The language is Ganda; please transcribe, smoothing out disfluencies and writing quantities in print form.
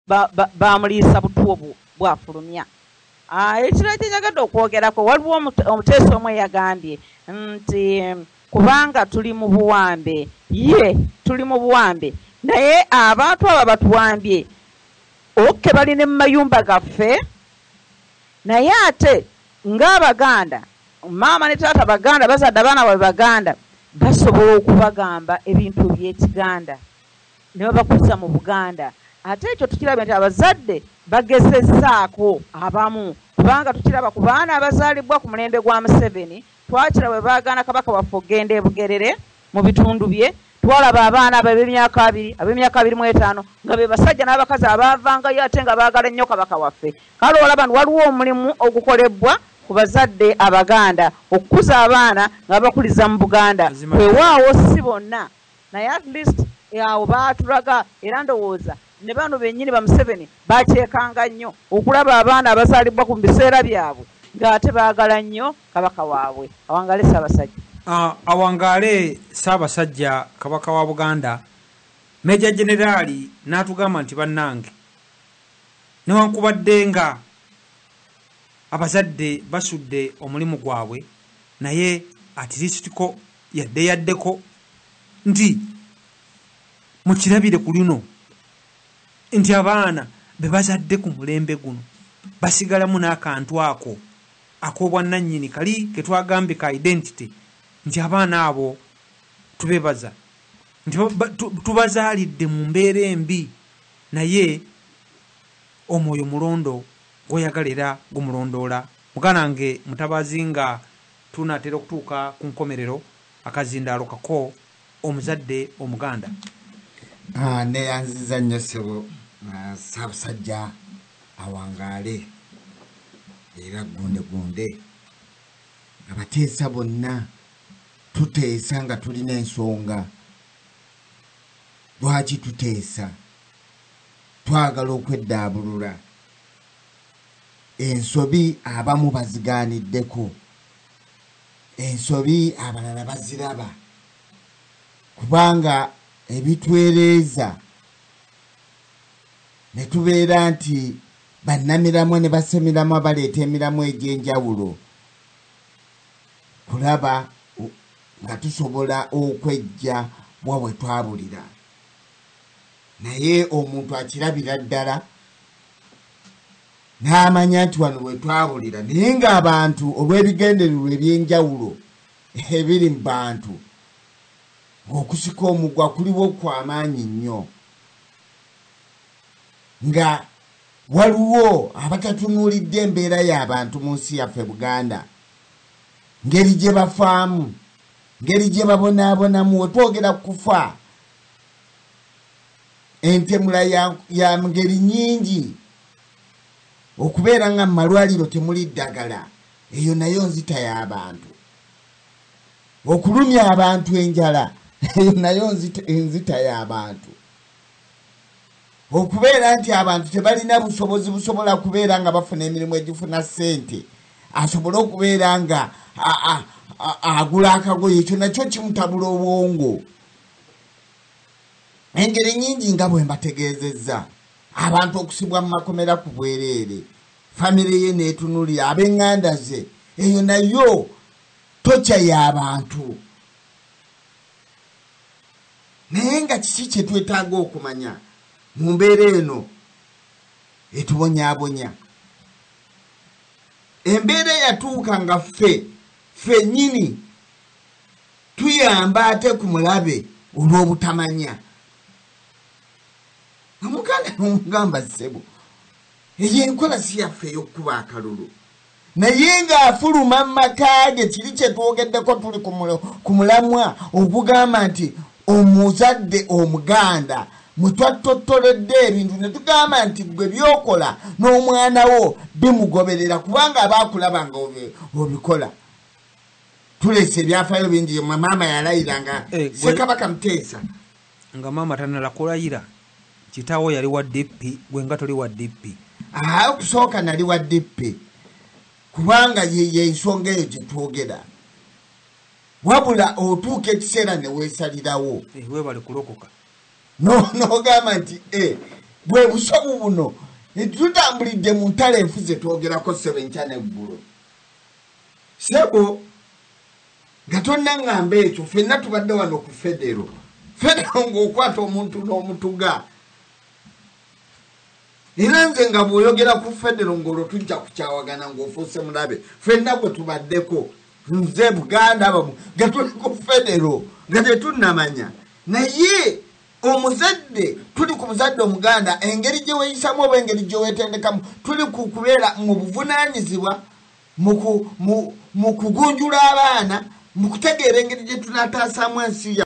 bamuliisa butuobu bwafulumya. Ekirala kye njagadde okwogerako, waliwo omuteesi omu eyagambye nti kubanga tuli mu buwambe, tuli mu buwambe naye abantu abo batuwambye okke bali ne mu mayumba gaffe, naye ate ng'Abaganda, maama ne taata Baganda, bazadde abaana baabwe Baganda, basobola okubagamba ebintu by'Ekiganda ne babakuza mu Buganda. Ate ekyo tukiraba nti abazadde bagezezzaako abamu, kubanga tukiraba ku baana abazaalibwa ku mulembe gwa Museveni, twakira bwe baagaana Kabaka waffe okugenda e Bugerere mu bitundu bye, twalaba abaana ab'emyaka 2, ab'emyaka 25 nga be basajja n'abakazi abaavangayo ate nga baagala nnyo Kabaka waffe. Kale olaba waliwo omulimu ogukolebwa ku bazadde Abaganda okukuza abaana nga bakuliza mu Buganda. Weewaawo si bonna, naye at least awo baatulaga, era ndowooza ne bano bennyini ba Museveni bakyekanga nnyo okulaba abaana abazaalibwa ku biseera byabwe ng'ate baagala nnyo Kabaka waabwe. Awangaale Ssaabasajja. Awangaale Ssaabasajja Kabaka wa Buganda Meja Generali n'atugamba nti bannange, newankubadde nga abazadde basudde omulimu gwabwe, naye atirisitiko yaddeko nti mukirabire ku luno nti abaana be bazadde ku mulembe guno basigalamu n'akantu ako ak'obwannannyini kali ke twagambye ka identity, nti abaana abo tubebaza nti tubazaalidde mu mbeera embi, naye omwoyo mulondo gw'oyagala era gumulondoola. Muganange Mutabazi nga tunatera okutuuka ku nkomerero, akazindaalo kako omuzadde Omuganda. Neyanziza nnyo ssebo Ssaabasajja Awangaale era gunde abateesa bonna tuteesa nga tulina ensonga. Lwaki tuteesa? Twagala okweddaabulula. Ensobi abamu bazigaaniddeko, ensobi abalala baziraba, kubanga ebitwereeza ne tubeera nti bannamiramu ne basemiramu abaleeta emiramu egy'enjawulo, kulaba nga tusobola okwejja bwabwe twabulira. Naye omuntu akirabira ddala n'amanya nti wano we twabulira, naye ng'abantu olw'ebigendererwa eby'enjawulo ebiri mu bantu, okusika omugwa kuliwo kw'amaanyi nnyo, nga waliwo abatatunuulidde embeera y'abantu mu nsi yaffe Buganda, ngeri gye bafaamu, ngeri gye babonaabonamu. We twogera kufa, entemula ya ngeri nnyingi, okubeera nga mu malwaliro temuli ddagala, eyo nayo nzita y'abantu. Okulumya abantu enjala, eyo nayo nzita y'abantu. Okubeera nti abantu tebalina busobozi busobola kubeera nga bafuna emirimu egifuna ssente, asobola okubeera nga agula akagoye, ekyo nakyo kimutabula obwongo. Engeri nnyingi nga bwe mbategeezezza, abantu okusibwa mu makomera ku bwereere, famire ye n'etunulira, ab'eŋŋanda ze, eyo nayo tokya y'abantu. Naye nga kiki kye twetaaga okumanya mu mbeera eno etubonyaabonya? Embeera yatuuka nga ffe nnyini tuyamba ate ku mulabe olw'obutamanya. Omuganda n'omugamba ssebo, eyo enkola si yaffe ey'okkuba akalulu, naye ng'afuluma mu maka ge. Kiri kye twogeddeko tuli ku mulamwa ogugamba nti omuzadde Omuganda mwe twatottoledde ebintu ne tugamba nti gwe byokola n'omwana wo bimugoberera, kubanga abaakulaba nga obikola. Tulese ebyafaayo bingi. Maama yalayira nga Ssekabaka Muteesa nga maama tanala kulayira, kitaawo yali wa DP, gwe nga toli wa DP. Okusooka nali wa DP, kubanga ye ensonga eyo gye twogera. Wabula otuuka ekiseera ne weesalirawo, weebale kulokoka. n'ogamba nti bwe busobu buno tutambulidde mu ntale enfuze twogerako ssebo enkya n'eggulo sebo nga tonnaŋŋamba ekyo ffenna tubadde wano ku federo ng'okwata omuntu n'omutuga era nze nga bw'oyogera ku federo ng'olwo tujja kukyawagana ng'ofuuse mulabe ffenna bwe tubaddeko nze Buganda abamu nga tuli ku federo nga tetunnamanya naye omuzadde tuli ku muzadde Omuganda engeri gye weeyisamu oba engeri gye weetendekamu tuli ku kubeera mu buvunanyizibwa mu kugunjula abaana mu kutegeera engeri gye tunaataasaamu ensi